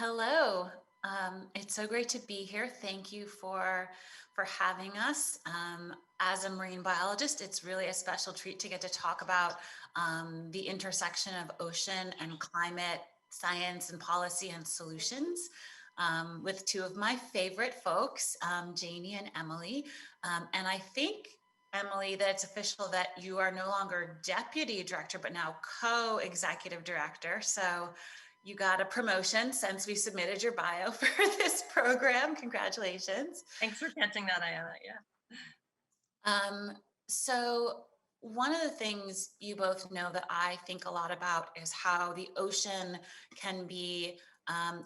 Hello. It's so great to be here. Thank you for having us. As a marine biologist, it's really a special treat to get to talk about the intersection of ocean and climate science and policy and solutions with two of my favorite folks, Janie and Emily. And I think, Emily, that it's official that you are no longer deputy director, but now co-executive director. So you got a promotion since we submitted your bio for this program. Congratulations. Thanks for catching that, AYANA. Yeah. Um, so one of the things you both know that I think a lot about is how the ocean can be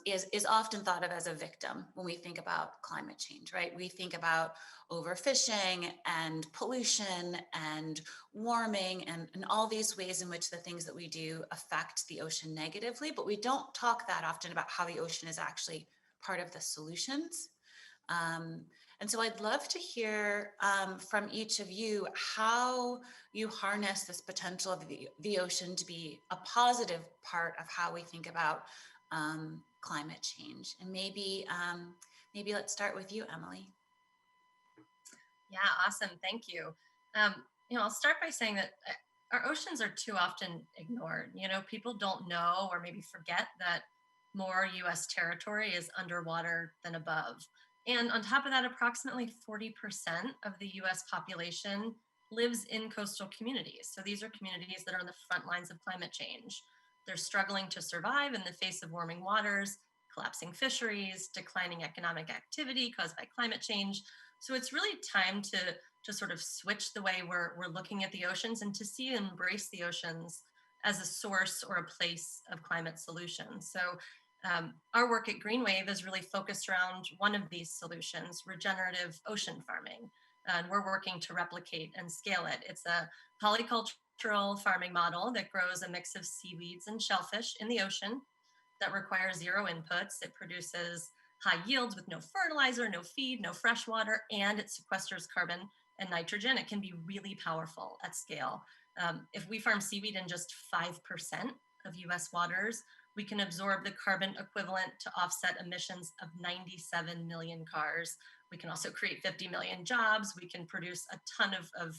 is often thought of as a victim when we think about climate change, right? We think about overfishing and pollution and warming and all these ways in which the things that we do affect the ocean negatively, but we don't talk that often about how the ocean is actually part of the solutions. Um, and so I'd love to hear from each of you how you harness this potential of the ocean to be a positive part of how we think about climate change. And maybe let's start with you, Emily. Yeah, awesome. Thank you. I'll start by saying that our oceans are too often ignored. People don't know or maybe forget that more US territory is underwater than above. And on top of that, approximately 40% of the US population lives in coastal communities. So these are communities that are on the front lines of climate change. They're struggling to survive in the face of warming waters, collapsing fisheries, declining economic activity caused by climate change. So it's really time to sort of switch the way we're looking at the oceans and to see and embrace the oceans as a source or a place of climate solutions. So our work at GreenWave is really focused around one of these solutions, regenerative ocean farming. And we're working to replicate and scale it. It's a polycultural farming model that grows a mix of seaweeds and shellfish in the ocean that requires zero inputs. It produces high yields with no fertilizer, no feed, no fresh water, and it sequesters carbon and nitrogen. It can be really powerful at scale. If we farm seaweed in just 5% of US waters, we can absorb the carbon equivalent to offset emissions of 97 million cars. We can also create 50 million jobs. We can produce a ton of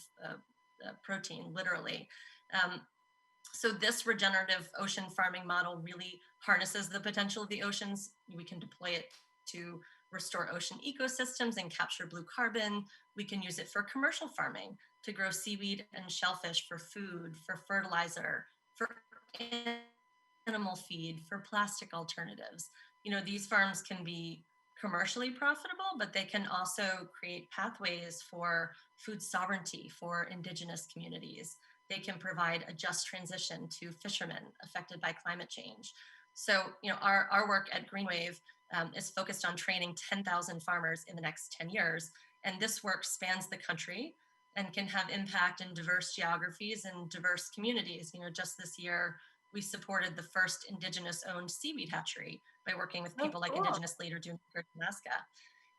protein, literally. So this regenerative ocean farming model really harnesses the potential of the oceans. We can deploy it to restore ocean ecosystems and capture blue carbon. We can use it for commercial farming to grow seaweed and shellfish for food, for fertilizer, for animal feed, for plastic alternatives. These farms can be commercially profitable, but they can also create pathways for food sovereignty for indigenous communities. They can provide a just transition to fishermen affected by climate change. So, our work at GreenWave is focused on training 10,000 farmers in the next 10 years. And this work spans the country and can have impact in diverse geographies and diverse communities. Just this year, we supported the first Indigenous-owned seaweed hatchery by working with people like Indigenous Leader Dune, Alaska.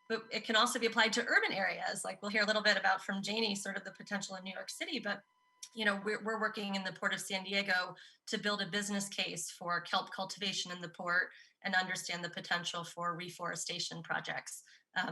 But it can also be applied to urban areas. Like we'll hear a little bit about from Janie, sort of the potential in New York City, but we're working in the Port of San Diego to build a business case for kelp cultivation in the port and understand the potential for reforestation projects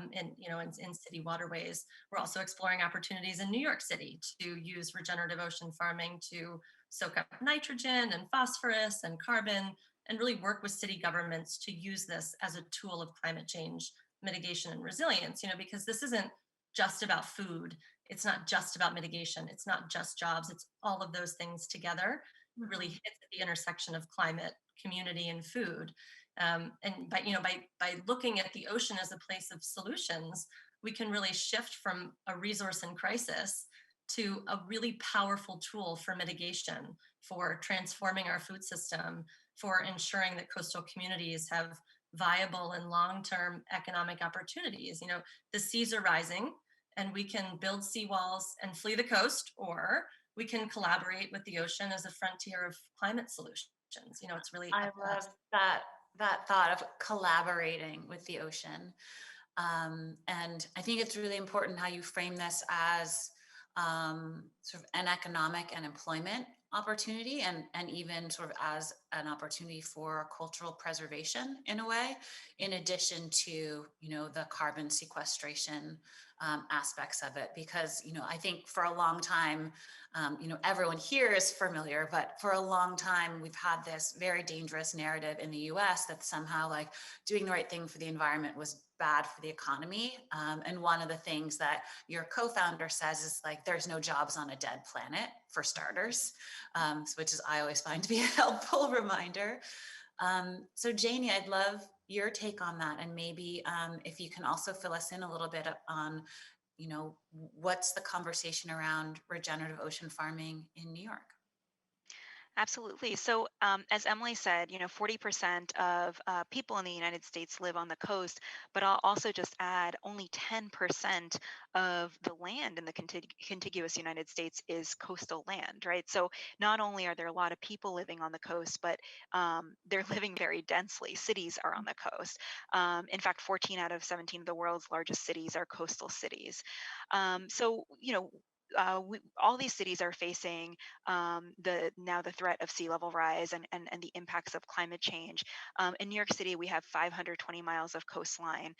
in city waterways. We're also exploring opportunities in New York City to use regenerative ocean farming to soak up nitrogen and phosphorus and carbon and really work with city governments to use this as a tool of climate change mitigation and resilience, because this isn't just about food. It's not just about mitigation. It's not just jobs. It's all of those things together. It really hits at the intersection of climate, community, and food. And by looking at the ocean as a place of solutions, we can really shift from a resource in crisis to a really powerful tool for mitigation, for transforming our food system, for ensuring that coastal communities have viable and long-term economic opportunities. The seas are rising, and we can build seawalls and flee the coast, or we can collaborate with the ocean as a frontier of climate solutions. It's really I love that thought of collaborating with the ocean. And I think it's really important how you frame this as sort of an economic and employment opportunity, and even sort of as an opportunity for cultural preservation in a way, in addition to, the carbon sequestration aspects of it. Because, I think for a long time, everyone here is familiar, but for a long time, we've had this very dangerous narrative in the US that somehow like doing the right thing for the environment was bad for the economy. And one of the things that your co-founder says is like, there's no jobs on a dead planet, for starters, which is I always find to be a helpful reminder. So Janie, I'd love your take on that, and maybe if you can also fill us in a little bit on, what's the conversation around regenerative ocean farming in New York? Absolutely. So, as Emily said, 40% of people in the United States live on the coast, but I'll also just add only 10% of the land in the contiguous United States is coastal land, right? So, not only are there a lot of people living on the coast, but they're living very densely. Cities are on the coast. In fact, 14 out of 17 of the world's largest cities are coastal cities. All these cities are facing the threat of sea level rise and the impacts of climate change. In New York City, we have 520 miles of coastline.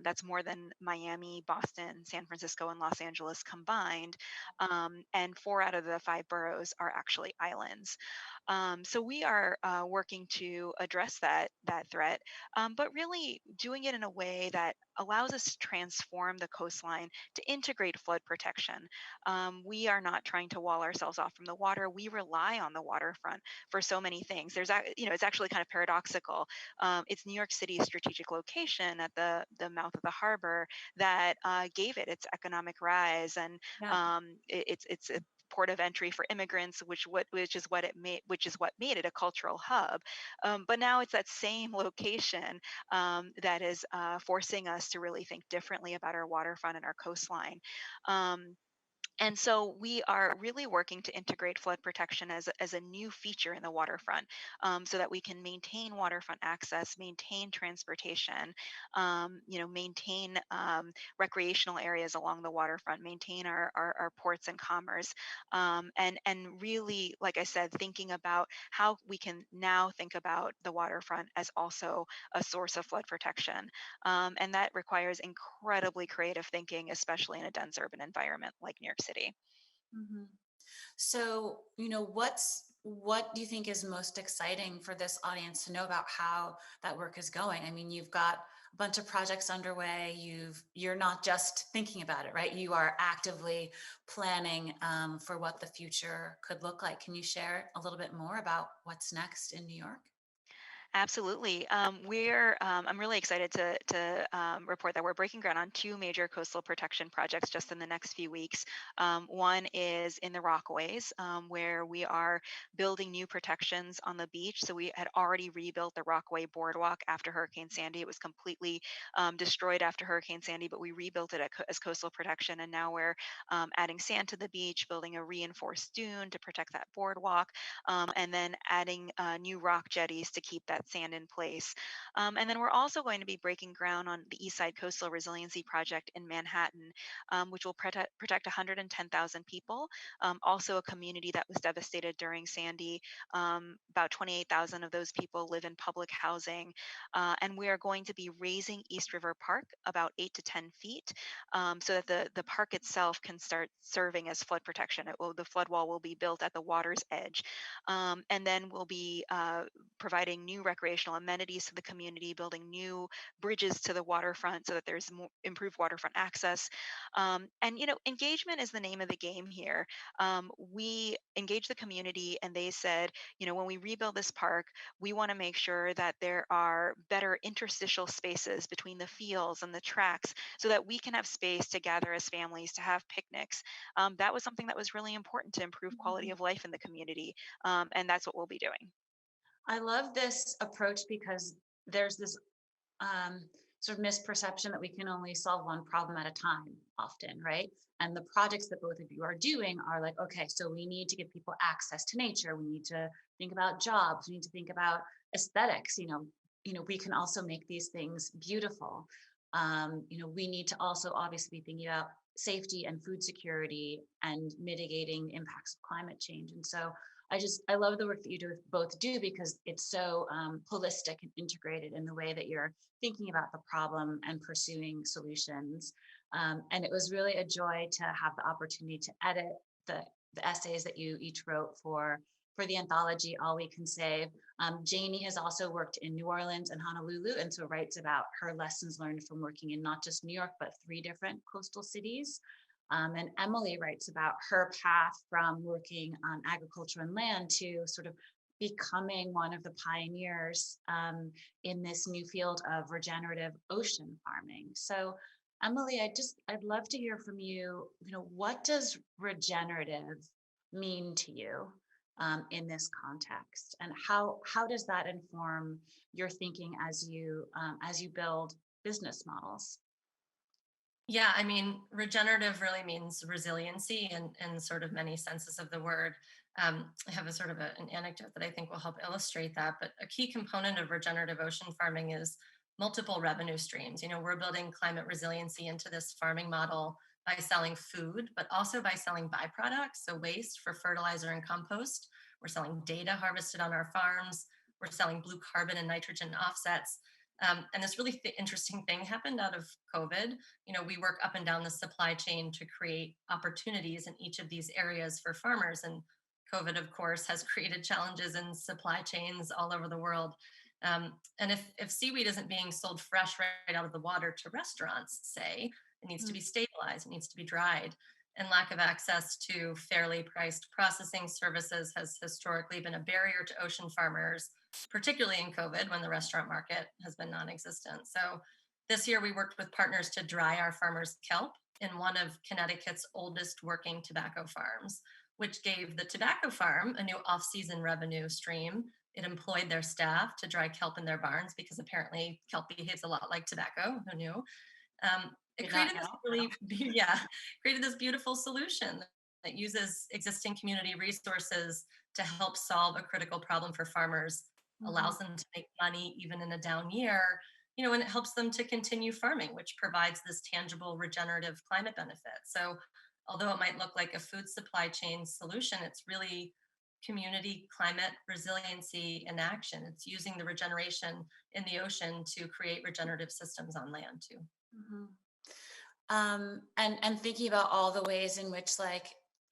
That's more than Miami, Boston, San Francisco, and Los Angeles combined. And 4 out of the 5 boroughs are actually islands. So we are working to address that threat, but really doing it in a way that allows us to transform the coastline to integrate flood protection. We are not trying to wall ourselves off from the water. We rely on the waterfront for so many things. It's actually kind of paradoxical. It's New York City's strategic location at the mouth of the harbor that gave it its economic rise, and Yeah. it's a port of entry for immigrants, which is what made it a cultural hub. But now it's that same location that is forcing us to really think differently about our waterfront and our coastline. Um, and so we are really working to integrate flood protection as a new feature in the waterfront, so that we can maintain waterfront access, maintain transportation, maintain recreational areas along the waterfront, maintain our ports and commerce, and really, like I said, thinking about how we can now think about the waterfront as also a source of flood protection. And that requires incredibly creative thinking, especially in a dense urban environment like New York City. Mhm. So, what do you think is most exciting for this audience to know about how that work is going? I mean, you've got a bunch of projects underway. You're not just thinking about it, right? You are actively planning for what the future could look like. Can you share a little bit more about what's next in New York? Absolutely. I'm really excited to report that we're breaking ground on 2 major coastal protection projects just in the next few weeks. One is in the Rockaways, where we are building new protections on the beach. So we had already rebuilt the Rockaway Boardwalk after Hurricane Sandy. It was completely destroyed after Hurricane Sandy, but we rebuilt it as coastal protection. And now we're adding sand to the beach, building a reinforced dune to protect that boardwalk, and then adding new rock jetties to keep that sand in place. And then we're also going to be breaking ground on the East Side Coastal Resiliency Project in Manhattan, which will protect 110,000 people, also a community that was devastated during Sandy. About 28,000 of those people live in public housing. And we are going to be raising East River Park about 8 to 10 feet, so that the park itself can start serving as flood protection. The flood wall will be built at the water's edge. And then we'll be providing new recreational amenities to the community, building new bridges to the waterfront so that there's more improved waterfront access. And engagement is the name of the game here. We engage the community, and they said, when we rebuild this park, we want to make sure that there are better interstitial spaces between the fields and the tracks, so that we can have space to gather as families, to have picnics. That was something that was really important to improve quality Mhm. of life in the community, and that's what we'll be doing. I love this approach because there's this sort of misperception that we can only solve one problem at a time often, right? And the projects that both of you are doing are like, okay, so we need to give people access to nature. We need to think about jobs. We need to think about aesthetics. We can also make these things beautiful. We need to also obviously be thinking about safety and food security and mitigating the impacts of climate change. And so I love the work that you do both do, because it's so holistic and integrated in the way that you're thinking about the problem and pursuing solutions. And it was really a joy to have the opportunity to edit the essays that you each wrote for the anthology All We Can Save. Janie has also worked in New Orleans and Honolulu, and so writes about her lessons learned from working in not just New York, but 3 different coastal cities. And Emily writes about her path from working on agriculture and land to sort of becoming one of the pioneers in this new field of regenerative ocean farming. So Emily, I'd love to hear from you, what does regenerative mean to you in this context, and how does that inform your thinking as you build business models? Yeah, I mean, regenerative really means resiliency in sort of many senses of the word. I have a sort of an anecdote that I think will help illustrate that. But a key component of regenerative ocean farming is multiple revenue streams. We're building climate resiliency into this farming model by selling food, but also by selling byproducts, so waste for fertilizer and compost. We're selling data harvested on our farms. We're selling blue carbon and nitrogen offsets. And this really interesting thing happened out of COVID. We work up and down the supply chain to create opportunities in each of these areas for farmers. And COVID, of course, has created challenges in supply chains all over the world. And if seaweed isn't being sold fresh right out of the water to restaurants, say, it needs to be stabilized, it needs to be dried. And lack of access to fairly priced processing services has historically been a barrier to ocean farmers, particularly in COVID when the restaurant market has been non-existent. So this year we worked with partners to dry our farmers' kelp in one of Connecticut's oldest working tobacco farms, which gave the tobacco farm a new off-season revenue stream. It employed their staff to dry kelp in their barns because apparently kelp behaves a lot like tobacco. Who knew? It created this created this beautiful solution that uses existing community resources to help solve a critical problem for farmers, allows them to make money even in a down year, and it helps them to continue farming, which provides this tangible regenerative climate benefit. So although it might look like a food supply chain solution, it's really community climate resiliency in action. It's using the regeneration in the ocean to create regenerative systems on land too. Mhm. And thinking about all the ways in which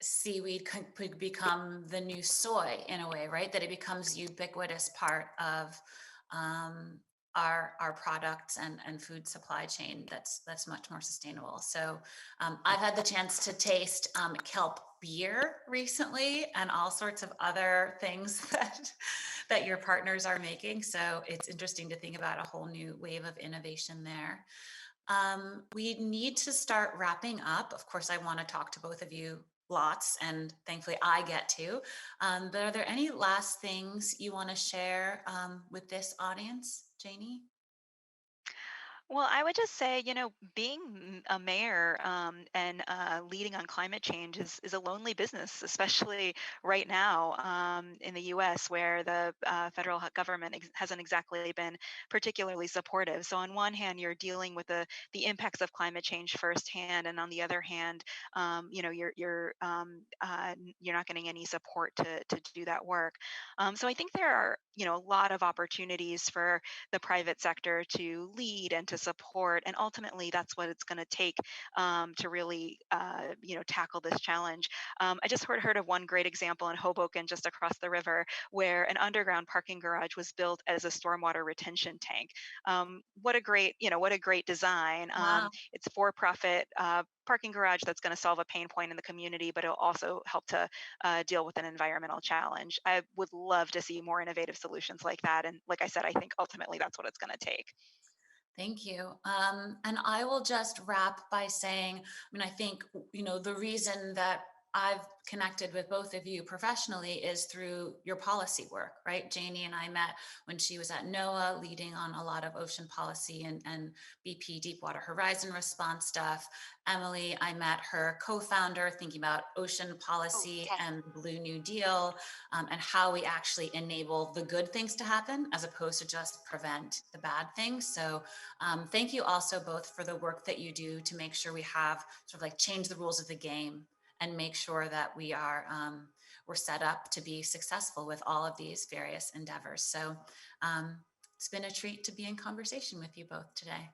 seaweed could become the new soy in a way, right? That it becomes ubiquitous part of our products and food supply chain that's much more sustainable. So I've had the chance to taste kelp beer recently and all sorts of other things that your partners are making. So it's interesting to think about a whole new wave of innovation there. We need to start wrapping up. Of course, I want to talk to both of you lots, and thankfully I get to. But are there any last things you want to share with this audience, Janie? Well, I would just say, being a mayor and leading on climate change is a lonely business, especially right now in the U.S., where the federal government hasn't exactly been particularly supportive. So, on one hand, you're dealing with the impacts of climate change firsthand, and on the other hand, you're not getting any support to do that work. So, I think there are, a lot of opportunities for the private sector to lead and to support, and ultimately that's what it's going to take to really tackle this challenge. I just heard of one great example in Hoboken, just across the river, where an underground parking garage was built as a stormwater retention tank. What a great design. Wow. It's for profit parking garage that's going to solve a pain point in the community, but it'll also help to deal with an environmental challenge. I would love to see more innovative solutions like that. And like I said, I think ultimately that's what it's going to take. Thank you. And I will just wrap by saying, I think, the reason that I've connected with both of you professionally is through your policy work, right? Janie and I met when she was at NOAA leading on a lot of ocean policy and BP Deepwater Horizon response stuff. Emily, I met her co-founder thinking about ocean policy and the Blue New Deal, and how we actually enable the good things to happen as opposed to just prevent the bad things. So thank you also both for the work that you do to make sure we have sort of like change the rules of the game and make sure that we are we're set up to be successful with all of these various endeavors. So it's been a treat to be in conversation with you both today.